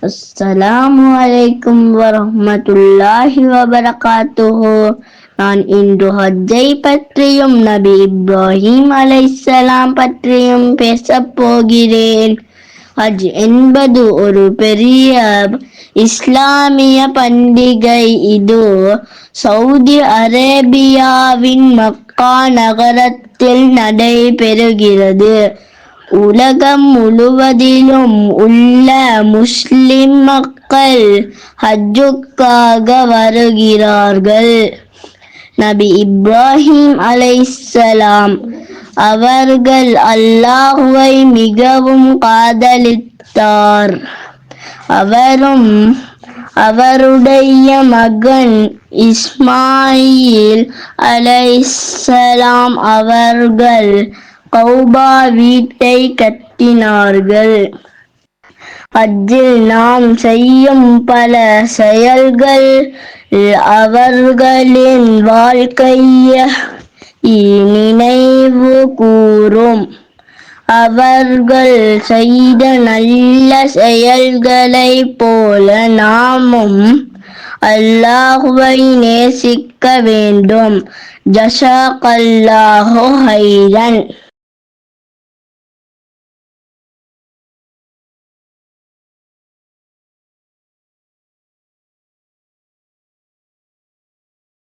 அஸ்ஸலாமு அலைக்கும் வரஹ்மத்துல்லாஹி வபரகாத்துஹு. நான் இன்று ஹஜ்ஜை பற்றியும் நபி இப்ராஹிம் அலைஹிஸ்ஸலாம் பற்றியும் பேசப் போகிறேன். ஹஜ் என்பது ஒரு பெரிய இஸ்லாமிய பண்டிகை. இது சவுதி அரேபியாவின் மக்கா நகரத்தில் நடைபெறுகிறது. உலகம் முழுவதிலும் உள்ள முஸ்லிம் மக்கள் ஹஜ்ஜுக்காக வருகிறார்கள். நபி இப்ராஹிம் அலைஹிஸ்ஸலாம் அவர்கள் அல்லாஹ்வை மிகவும் காதலித்தார். அவரும் அவருடைய மகன் இஸ்மாயில் அலைஹிஸ்ஸலாம் அவர்கள் கௌபா வீட்டை கட்டினார்கள். ஹஜ்ஜில் நாம் செய்யும் பல செயல்கள் அவர்களின் வாழ்க்கையை நினைவு கூரும். அவர்கள் செய்த நல்ல செயல்களைப் போல நாமும் அல்லாஹ்வை நேசிக்க வேண்டும். ஜஸாக்கல்லாஹு ஹைரன்.